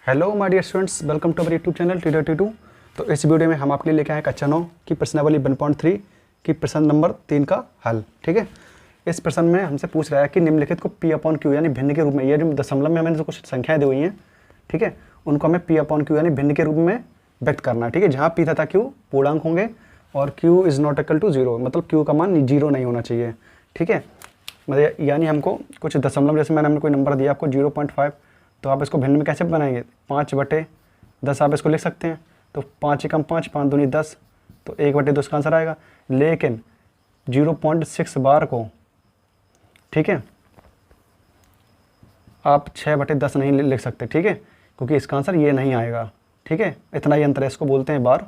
Hello my dear students, welcome to our YouTube channel T32। तो इस video में हम आपके लिए लेके आए कक्षा 9 की प्रश्नावली 1.3 की प्रश्न नंबर 3 का हल। ठीक है, इस प्रश्न में हमसे पूछ रहा है कि निम्नलिखित को P/Q यानी भिन्न के रूप में, ये जो दशमलव में हमें जो कुछ संख्याएं दी हुई हैं, ठीक है, उनको हमें P/Q यानी भिन्न के रूप में व्यक्त करना है। ठीक है, जहाँ P तथा Q पूर्णांक होंगे और Q is not equal to 0, मतलब Q का मान 0 नहीं होना चाहिए। ठीक है, मतलब यानी हमको कुछ दशमलव, जैसे मैंने कोई नंबर दिया आपको 0.5, तो आप इसको भिन्न में कैसे बनाएंगे, 5/10 आप इसको लिख सकते हैं। तो 5 एकम 5, 5 दूनी 10, तो 1/2 इसका आंसर आएगा। लेकिन 0.6 बार को, ठीक है, आप 6/10 नहीं लिख सकते। ठीक है, क्योंकि इसका आंसर ये नहीं आएगा। ठीक है, इतना ही अंतर है, इसको बोलते हैं बार।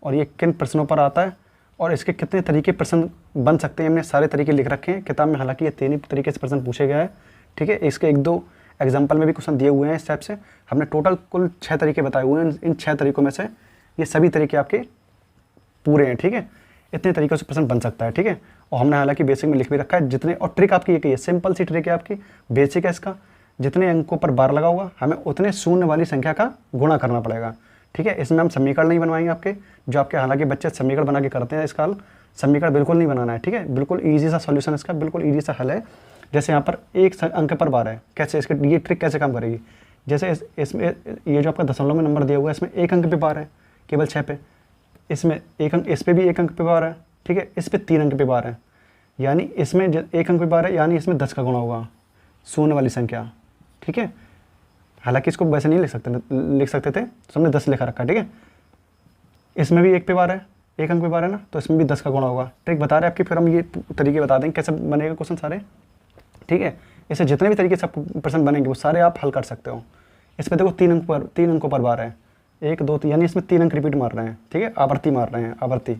और ये किन प्रश्नों पर आता है और इसके कितने तरीके प्रश्न बन सकते हैं, हमने सारे तरीके लिख रखे हैं किताब में। हालांकि ये 3 ही तरीके से प्रश्न पूछे गए हैं। ठीक है, इसके 1-2 एग्जाम्पल में भी क्वेश्चन दिए हुए हैं इस टाइप से। हमने टोटल कुल 6 तरीके बताए हुए हैं। इन 6 तरीकों में से ये सभी तरीके आपके पूरे हैं। ठीक है, इतने तरीकों से प्रश्न बन सकता है। ठीक है, और हमने हालांकि बेसिक में लिख भी रखा है जितने, और ट्रिक आपकी एक ही है, सिंपल सी ट्रिक है आपकी, बेसिक है इसका। जितने अंकों पर बार लगा होगा हमें उतने शून्य वाली संख्या का गुणा करना पड़ेगा। ठीक है, इसमें हम समीकरण नहीं बनवाएंगे आपके, जो आपके हालांकि बच्चे समीकरण बना के करते हैं इसका हल। समीकरण बिल्कुल नहीं बनाना है। ठीक है, बिल्कुल ईजी सा सॉल्यूशन इसका, बिल्कुल ईजी सा हल है। जैसे यहाँ पर एक अंक पर बार है, कैसे इसके ये ट्रिक कैसे काम करेगी। जैसे इसमें ये जो आपका दशमलव में नंबर दिया हुआ है, इसमें 1 अंक पे बार है केवल 6 पे, इसमें 1 अंक, इस पे भी 1 अंक पे बार है। ठीक है, इस पे 3 अंक पे बार है, यानी इसमें 1 अंक पे बार है, यानी इसमें 10 का गुणा होगा, शून्य वाली संख्या। ठीक है, हालांकि इसको वैसे नहीं लिख सकते थे, तो हमने 10 लिखा रखा। ठीक है, इसमें भी 1 पे बार है, 1 अंक पे बार है ना, तो इसमें भी 10 का गुणा होगा। ट्रिक बता रहे हैं आपकी, फिर हम ये तरीके बता देंगे कैसे बनेगा क्वेश्चन सारे। ठीक है, इससे जितने भी तरीके से प्रश्न बनेंगे वो सारे आप हल कर सकते हो। इसमें देखो 3 अंकों पर बार है, 1 2 3, यानी इसमें 3 अंक रिपीट मार रहे हैं। ठीक है, आवर्ती मार रहे हैं, आवर्ती।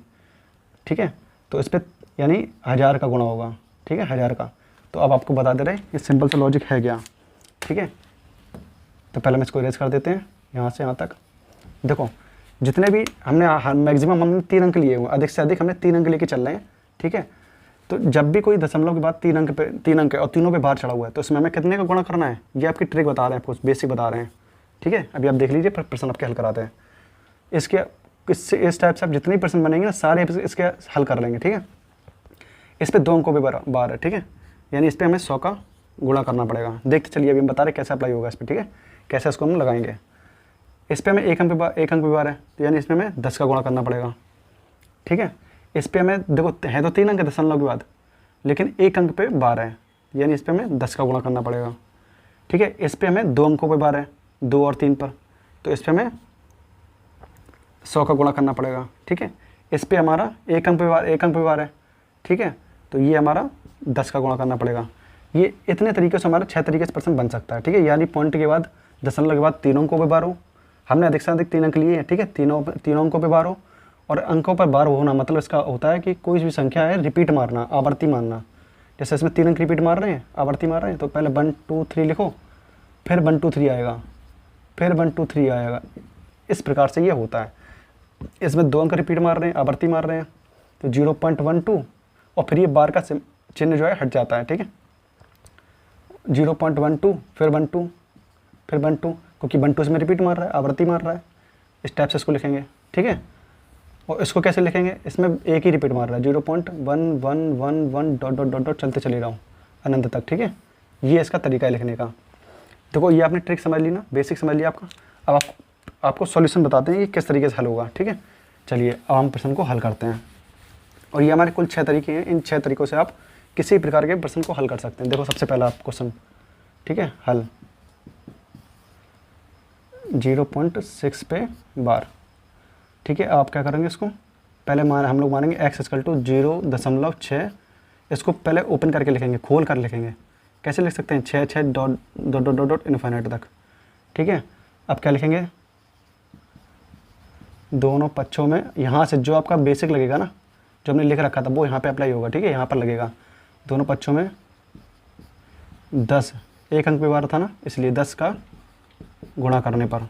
ठीक है, तो इस पर यानी 1000 का गुणा होगा। ठीक है, 1000 का। तो अब आपको बता दे रहे हैं ये सिंपल सा लॉजिक है क्या। ठीक है, तो पहले हम इसको इरेज कर देते हैं यहाँ से यहाँ तक। देखो जितने भी हमने मैक्सिमम हमने 3 अंक लिए हुए, अधिक से अधिक हमने 3 अंक लेके चल रहे हैं। ठीक है, तो जब भी कोई दशमलव के बाद 3 अंक है और तीनों पे बार चढ़ा हुआ है, तो इसमें हमें कितने का गुणा करना है, ये आपकी ट्रिक बता रहे हैं, आपको बेसिक बता रहे हैं। ठीक है, अभी आप देख लीजिए प्रश्न आपके हल कराते हैं। इसके इस टाइप से आप जितने प्रश्न बनेंगे ना सारे इसके हल कर लेंगे। ठीक है, इस पर 2 अंकों पर बार है। ठीक है, यानी इस पर हमें 100 का गुणा करना पड़ेगा। देखते चलिए, अभी हम बता रहे कैसे अप्लाई होगा इस पर। ठीक है, कैसे इसको हम लगाएंगे। इस पर हमें 1 अंक पे बार है, तो यानी इसमें हमें 10 का गुणा करना पड़ेगा। ठीक है, इस पर हमें देखो है तो 3 अंक दशमलव के बाद, लेकिन 1 अंक पे बार है, यानी इस पर हमें 10 का गुणा करना पड़ेगा। ठीक है, इस पर हमें 2 अंकों पे बार है, 2 और 3 पर, तो इस पर हमें 100 का गुणा करना पड़ेगा। ठीक है, इस पर हमारा 1 अंक पे बार है। ठीक है, तो ये हमारा 10 का गुणा करना पड़ेगा। ये इतने तरीके से हमारा 6 तरीके से प्रश्न बन सकता है। ठीक है, यानी पॉइंट के बाद, दशमलव के बाद 3 अंकों पे बार हो, हमने अधिक से अधिक 3 अंक लिए हैं। ठीक है, तीनों अंकों पे बार हो, और अंकों पर बार होना मतलब इसका होता है कि कोई भी संख्या है रिपीट मारना, आवर्ती मारना। जैसे इसमें 3 अंक रिपीट मार रहे हैं, आवर्ती मार रहे हैं, तो पहले 1 2 3 लिखो, फिर 1 2 3 आएगा, फिर 1 2 3 आएगा। इस प्रकार से ये होता है। इसमें 2 अंक रिपीट मार रहे हैं, आवर्ती मार रहे हैं, तो 0.12, और फिर ये बार का चिन्ह जो है हट जाता है। ठीक है, 0.12, फिर 1 2, फिर 1 2, क्योंकि 1 2 इसमें रिपीट मार रहा है, आवर्ती मार रहा है। इस टाइप से इसको लिखेंगे। ठीक है, और इसको कैसे लिखेंगे, इसमें एक ही रिपीट मार रहा है, 0.1111 डॉट डॉट डॉट डॉट चलते चले रहा हूँ अनंत तक। ठीक है, ये इसका तरीका है लिखने का। देखो ये आपने ट्रिक समझ ली ना, बेसिक समझ लिया आपका। अब आपको सॉल्यूशन बताते हैं कि किस तरीके से हल होगा। ठीक है, चलिए अब हम प्रश्न को हल करते हैं। और ये हमारे कुल 6 तरीके हैं। इन 6 तरीकों से आप किसी प्रकार के प्रश्न को हल कर सकते हैं। देखो सबसे पहला क्वेश्चन, ठीक है, हल 0.6 पे बार। ठीक है, आप क्या करेंगे, इसको पहले हम लोग मानेंगे x = 0.6। इसको पहले ओपन करके लिखेंगे, खोल कर लिखेंगे। कैसे लिख सकते हैं, 6 6 dot dot dot dot dot infinity तक। ठीक है, अब क्या लिखेंगे, दोनों पक्षों में यहाँ से जो आपका बेसिक लगेगा ना, जो हमने लिख रखा था वो यहाँ पे अप्लाई होगा। ठीक है, यहाँ पर लगेगा, दोनों पक्षों में 10, 1 अंक पे बार था ना, इसलिए 10 का गुणा करने पर।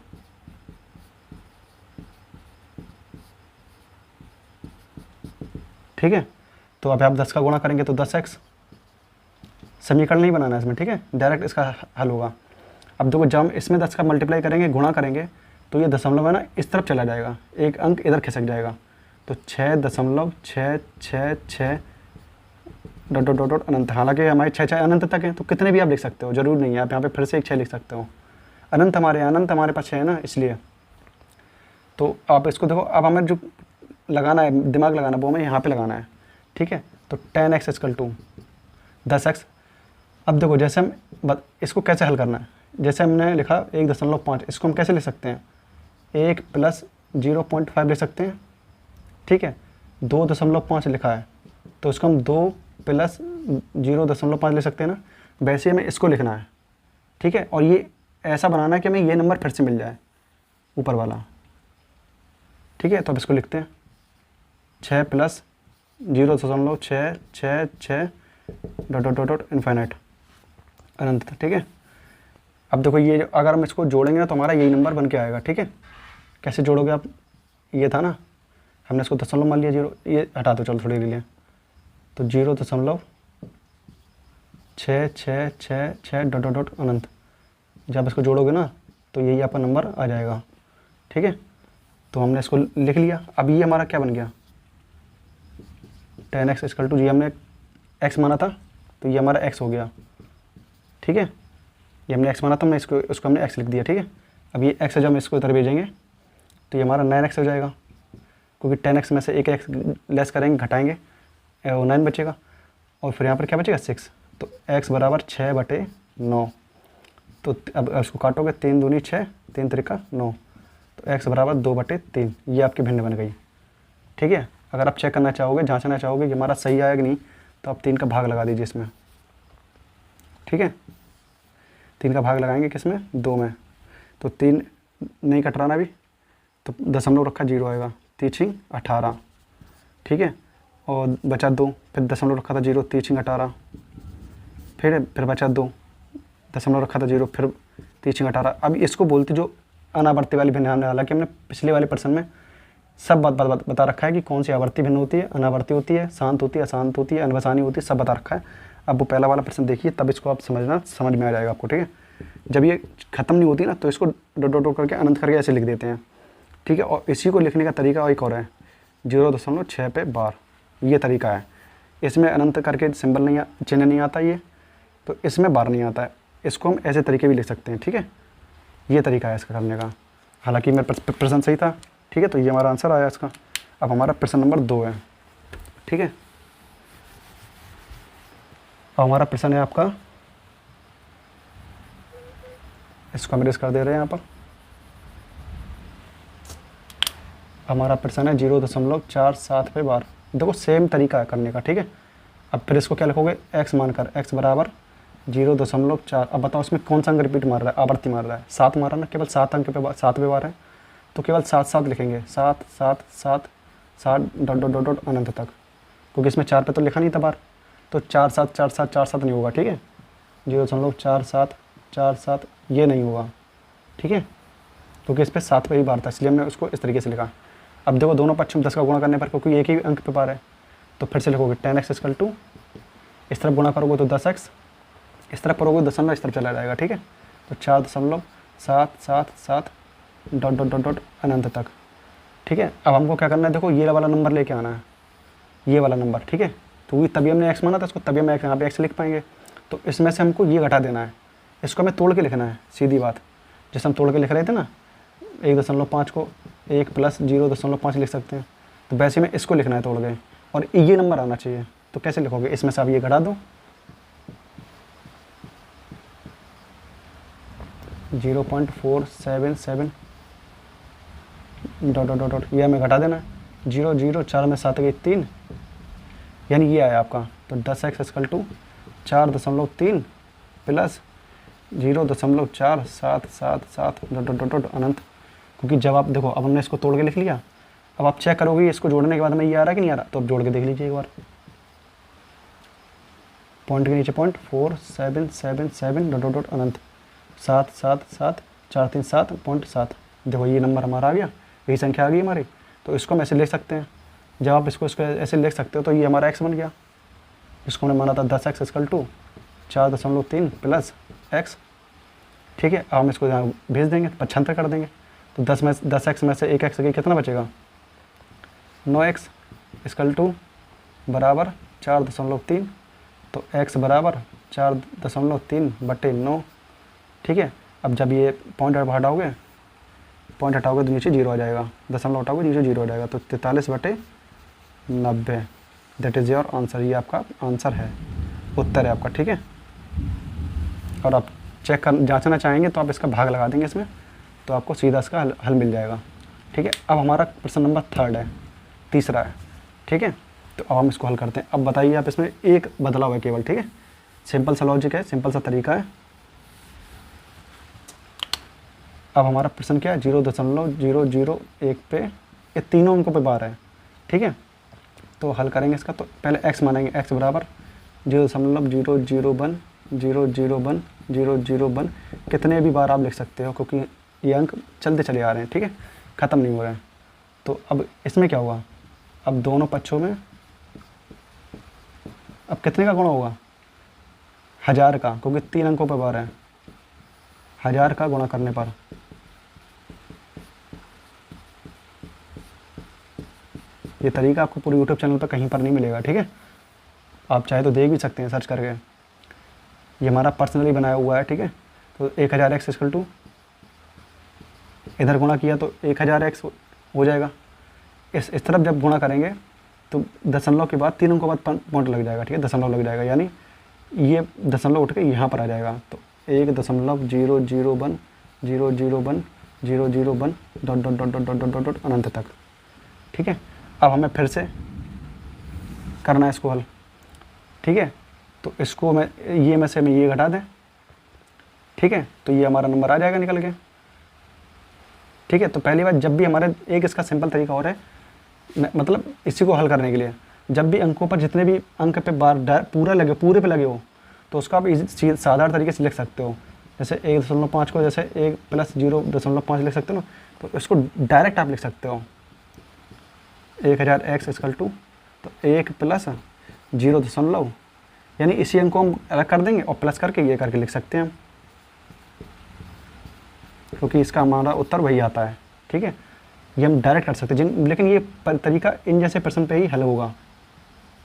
ठीक है, तो अब आप 10 का गुणा करेंगे तो 10x, समीकरण नहीं बनाना है इसमें। ठीक है, डायरेक्ट इसका हल होगा। अब देखो जब हम इसमें 10 का मल्टीप्लाई करेंगे, गुणा करेंगे, तो ये दशमलव है ना इस तरफ चला जाएगा, एक अंक इधर खिसक जाएगा। तो 6.666 डॉट डॉट डॉट डॉट अनंत। हालांकि हमारे 6 अनंत तक हैं, तो कितने भी आप लिख सकते हो, जरूर नहीं है। आप यहाँ पे फिर से एक 6 लिख सकते हो। अनंत हमारे पास 6 है ना, इसलिए। तो आप इसको देखो, अब हमें जो लगाना है, दिमाग लगाना, वो हमें यहाँ पे लगाना है, ठीक है। तो 10x इक्वल टू 10x। अब देखो जैसे हम इसको कैसे हल करना है, जैसे हमने लिखा 1.5, इसको हम कैसे लिख सकते हैं, 1 + 0.5 लिख सकते हैं, ठीक है। 2.5 लिखा है, तो इसको हम 2 + 0.5 लिख सकते हैं ना। वैसे हमें इसको लिखना है, ठीक है। और ये ऐसा बनाना है कि हमें ये नंबर फिर से मिल जाए, ऊपर वाला, ठीक है। तो अब इसको लिखते हैं 6 + 0.666 dot dot dot dot infinite अनंत, ठीक है। अब देखो ये अगर हम इसको जोड़ेंगे ना, तो हमारा यही नंबर बन के आएगा, ठीक है। कैसे जोड़ोगे आप, ये था ना, हमने इसको दशमलव मान लिया, 0, ये हटा दो चलो थोड़ी देर लिए। तो 0.666 डॉट डॉट डॉट अनंत। जब इसको जोड़ोगे ना, तो यही आपका नंबर आ जाएगा, ठीक है। तो हमने इसको लिख लिया। अब ये हमारा क्या बन गया, 10x इक्वल टू, ये हमने x माना था, तो ये हमारा x हो गया, ठीक है। ये हमने x माना था, हमने उसको हमने x लिख दिया, ठीक है। अब ये x है, जब हम इसको इधर भेजेंगे, तो ये हमारा 9x हो जाएगा, क्योंकि 10x में से एक x लेस करेंगे, घटाएंगे, 9 बचेगा। और फिर यहाँ पर क्या बचेगा, 6। तो x बराबर 6/9। तो अब इसको काटोगे, 3 दूनी 6, 3 त्रिका 9। तो x बराबर 2/3। ये आपकी भिन्न बन गई, ठीक है। अगर आप चेक करना चाहोगे, जांचना चाहोगे कि हमारा सही आया कि नहीं, तो आप 3 का भाग लगा दीजिए इसमें, ठीक है। 3 का भाग लगाएंगे किसमें, 2 में। तो 3 नहीं कटराना अभी, तो दशमलव रखा 0 आएगा, 3 18, ठीक है। और बचा 2, फिर दशमलव रखा था 0, 3 18, फिर बचा 2, दशमलव रखा था 0, फिर 3 18। अब इसको बोलते जो अनावर्ती वाली भिन्न। हालांकि हमने पिछले वाले प्रश्न में सब बात बता रखा है कि कौन सी आवर्ती भिन्न होती है, अनावर्ती होती है, शांत होती है, अशांत होती है, अनवसानी होती है, सब बता रखा है। अब वो पहला वाला प्रश्न देखिए, तब इसको आप समझ में आ जाएगा आपको, ठीक है। जब ये खत्म नहीं होती ना, तो इसको डॉट डॉट डॉट करके अनंत करके ऐसे लिख देते हैं, ठीक है। और इसी को लिखने का तरीका एक और है, 0.6 पे बार, ये तरीका है। इसमें अनंत करके सिंबल नहीं, चिन्ह नहीं आता ये, तो इसमें बार नहीं आता है। इसको हम ऐसे तरीके भी लिख सकते हैं, ठीक है। ये तरीका है इसका करने का। हालांकि मेरा प्रश्न सही था, ठीक है। तो ये हमारा आंसर आया इसका। अब हमारा प्रश्न नंबर 2 है, ठीक है। अब हमारा प्रश्न है आपका, इसको हम रेस कर दे रहे हैं यहाँ पर। हमारा प्रश्न है 0.47 पे बार। देखो सेम तरीका है करने का, ठीक है। अब फिर इसको क्या लिखोगे, x मानकर, x बराबर 0.4। अब बताओ इसमें कौन सा अंक रिपीट मार रहा है, आवर्ती मार रहा है, 7 मारा ना, केवल 7 अंक पे 7 पे बार है, तो केवल 7 लिखेंगे, 7 7 7 7 डॉट डॉट डॉट डॉट अनंत तक, क्योंकि इसमें 4 पे तो लिखा नहीं था बार। तो 4 7 4 7 4 7 नहीं होगा, ठीक है। 0.47 ये नहीं होगा, ठीक है, क्योंकि इस पर 7 पे ही बार था, इसलिए हमने उसको इस तरीके से लिखा। अब देखो दोनों पक्ष में 10 का गुणा करने पर, क्योंकि एक ही अंक पे बार है, तो फिर से लिखोगे 10x इक्वल टू, इस तरफ गुणा करोगे तो 10x, इस तरफ करोगे दशमलव इस तरफ चला जाएगा, ठीक है। तो 4.777 डॉट डॉट डॉट डॉट अनंत तक, ठीक है। अब हमको क्या करना है, देखो ये वाला नंबर लेके आना है, ये वाला नंबर, ठीक है। तो तभी हमने x माना था इसको, तभी हम यहाँ पे x लिख पाएंगे। तो इसमें से हमको ये घटा देना है, इसको हमें तोड़ के लिखना है, सीधी बात। जैसे हम तोड़ के लिख रहे थे ना, 1.5 को 1 + 0.5 लिख सकते हैं, तो वैसे में इसको लिखना है तोड़ के, और ये नंबर आना चाहिए। तो कैसे लिखोगे, इसमें से आप ये घटा दो, 0.477 डॉट डॉट डॉट, ये हमें घटा देना है। 0 0 4 में 7 गई 3, यानी ये आया आपका। तो 10x equal to 4.3 plus 0.477 dot dot dot अनंत। क्योंकि जब आप देखो, अब हमने इसको तोड़ के लिख लिया, अब आप चेक करोगे इसको जोड़ने के बाद हमें ये आ रहा है कि नहीं आ रहा, तो अब जोड़ के देख लीजिए एक बार। पॉइंट के नीचे पॉइंट 477 डॉट डॉट अनंत 7 7 7 4 3 7.7। देखो ये नंबर हमारा आ गया, यही संख्या आ गई हमारी। तो इसको हम ऐसे लिख सकते हैं। जब आप इसको ऐसे लिख सकते हो, तो ये हमारा x बन गया। इसको हमने माना था 10x equal to 4.3 plus x, ठीक है, अब हम इसको यहाँ भेज देंगे, 75 कर देंगे। तो 10x में से 1x गई, कितना बचेगा? 9x इक्वल टू बराबर 4.3। तो x बराबर 4.3/9। ठीक है, अब जब ये पॉइंट हटाओगे तो नीचे 0 आ जाएगा, दशमलव हटाओगे नीचे 0 आ जाएगा। तो 43/90 दैट इज़ योर आंसर। ये आपका आंसर है, उत्तर है आपका। ठीक है, और आप जांचना चाहेंगे तो आप इसका भाग लगा देंगे इसमें, तो आपको सीधा इसका हल मिल जाएगा। ठीक है, अब हमारा प्रश्न नंबर 3 है, तीसरा है। ठीक है, तो अब हम इसको हल करते हैं। अब बताइए आप, इसमें एक बदलाव है केवल। ठीक है, सिंपल सा लॉजिक है, सिंपल सा तरीका है। अब हमारा प्रश्न क्या है? 0.001 पे ये तीनों अंकों पे बार है। ठीक है, तो हल करेंगे इसका। तो पहले x मानेंगे, x बराबर 0.001 कितने भी बार आप लिख सकते हो, क्योंकि ये अंक चलते चले आ रहे हैं। ठीक है, ख़त्म नहीं हो रहे हैं। तो अब इसमें क्या हुआ? अब दोनों पक्षों में अब कितने का गुणा होगा? 1000 का, क्योंकि 3 अंकों पर बार है। 1000 का गुणा करने पर ये तरीका आपको पूरे यूट्यूब चैनल पर कहीं पर नहीं मिलेगा। ठीक है, आप चाहे तो देख भी सकते हैं सर्च करके। ये हमारा पर्सनली बनाया हुआ है। ठीक है, तो 1000x इक्वल टू, इधर गुणा किया तो 1000x हो जाएगा। इस तरफ जब गुणा करेंगे तो दशमलव के बाद 3 अंकों के बाद पॉइंट लग जाएगा। ठीक है, दशमलव लग जाएगा, यानी ये दशमलव उठ के यहाँ पर आ जाएगा। तो 1.001 डॉट अनंत तक। ठीक है, अब हमें फिर से करना है इसको हल। ठीक है, तो इसको मैं ये घटा दें। ठीक है, तो ये हमारा नंबर आ जाएगा निकल के। ठीक है, तो पहली बात, जब भी हमारे एक इसका सिंपल तरीका और है, मतलब इसी को हल करने के लिए, जब भी अंकों पर जितने भी अंक पे बार पूरे पे लगे हो, तो उसका आप साधारण तरीके से लिख सकते हो। जैसे 1.5 को जैसे 1 + 0.5 लिख सकते हो ना, तो इसको डायरेक्ट आप लिख सकते हो 1000x इक्वल टू, तो 1 + 0, यानी इसी अंक को हम अलग कर देंगे और प्लस करके ये करके लिख सकते हैं हम, क्योंकि इसका हमारा उत्तर वही आता है। ठीक है, ये हम डायरेक्ट कर सकते हैं, लेकिन ये तरीका इन जैसे प्रश्न पे ही हल होगा।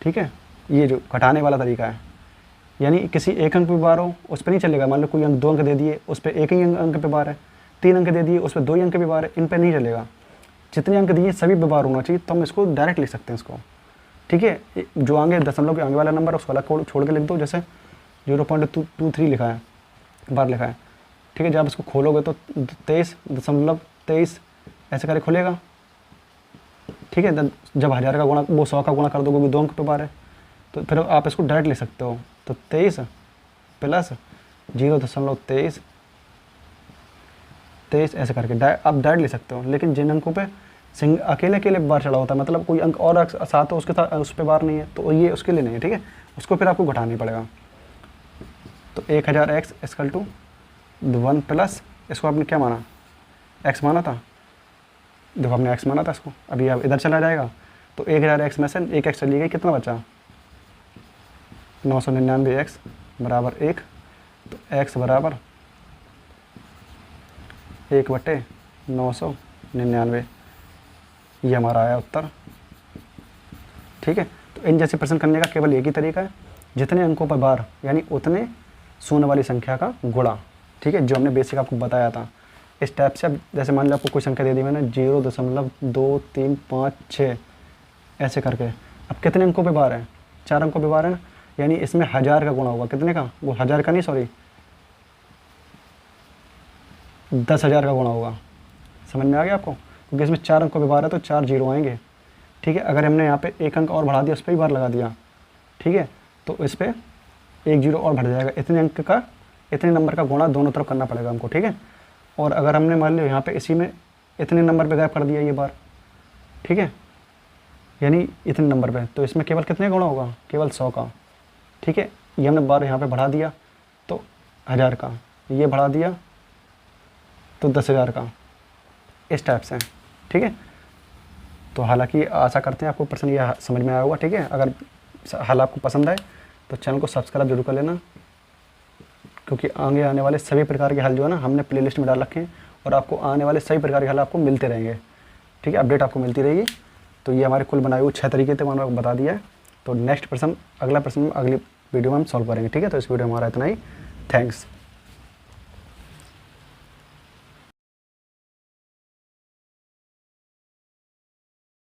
ठीक है, ये जो घटाने वाला तरीका है, यानी किसी एक अंक पे बार हो उस पर नहीं चलेगा। मान लो कोई अंक 2 अंक दे दिए, उस पर एक ही अंक पे बार है। 3 अंक दे दिए, उस पर 2 ही अंक पे बार है, इन पर नहीं चलेगा। जितने अंक दिए सभी पे बार होना चाहिए, तो हम इसको डायरेक्ट लिख सकते हैं इसको। ठीक है, जो आगे दशमलव के आगे वाला नंबर है उसको अलग छोड़ के लिख दो। जैसे 0.23 लिखा है, बार लिखा है। ठीक है, जब इसको खोलोगे तो 23.23 ऐसे करके खुलेगा। ठीक है, जब 1000 का गुणा, वो 100 का गुणा कर दोगे, 2 अंक पे बार है, तो फिर आप इसको डायरेक्ट लिख सकते हो। तो 23 + 0.23 ऐसे करके आप डायरेक्ट लिख सकते हो। लेकिन जिन अंकों पे अकेले बार चढ़ा होता है, मतलब कोई अंक और साथ हो उसके साथ उस पर बार नहीं है, तो ये उसके लिए नहीं है। ठीक है, उसको फिर आपको घटाना पड़ेगा। तो 1000x इक्वल टू 1 प्लस, इसको आपने क्या माना? x माना था। देखो हमने x माना था इसको, अभी अब इधर चला जाएगा। तो 1000x में से एक x चली गई, कितना बचा? 999x बराबर 1। तो x बराबर 1/999, ये हमारा आया उत्तर। ठीक है, तो इन जैसे प्रश्न करने का केवल एक ही तरीका है, जितने अंकों पर बार यानी उतने शून्य वाली संख्या का गुणा। ठीक है, जो हमने बेसिक आपको बताया था। इस टाइप से अब जैसे मान लो आपको कोई संख्या दे दी मैंने 0.2356 ऐसे करके, अब कितने अंकों पे बार है? 4 अंकों पे बार है ना, यानी इसमें 1000 का गुणा होगा। कितने का? वो 1000 का नहीं, सॉरी 10,000 का गुणा होगा। समझ में आ गया आपको? क्योंकि इसमें 4 अंकों पे बार है तो 4 0 आएंगे। ठीक है, अगर हमने यहाँ पे एक अंक और बढ़ा दिया, उस पर भी बार लगा दिया, ठीक है, तो इस पर 1 0 और बढ़ जाएगा। इतने अंक का, इतने नंबर का गुणा दोनों तरफ करना पड़ेगा हमको। ठीक है, और अगर हमने मान लिया यहाँ पे इसी में इतने नंबर पे गायब कर दिया ये बार, ठीक है, यानी इतने नंबर पे, तो इसमें केवल कितने गुणा होगा? केवल 100 का। ठीक है, ये हमने बार यहाँ पे बढ़ा दिया तो 1000 का, ये बढ़ा दिया तो 10,000 का, इस टाइप से। ठीक है, तो हालांकि आशा करते हैं आपको प्रश्न ये समझ में आया होगा। ठीक है, अगर हाल आपको पसंद आए तो चैनल को सब्सक्राइब जरूर कर लेना, क्योंकि आगे आने वाले सभी प्रकार के हल जो है ना हमने प्लेलिस्ट में डाल रखे हैं, और आपको आने वाले सभी प्रकार के हल आपको मिलते रहेंगे, ठीक है, अपडेट आपको मिलती रहेगी। तो ये हमारे कुल बनाए हुए 6 तरीके थे, मैंने आपको बता दिया है। तो नेक्स्ट प्रश्न, अगला प्रश्न अगली वीडियो में हम सॉल्व करेंगे, ठीक है। तो इस वीडियो में हमारा इतना ही, थैंक्स।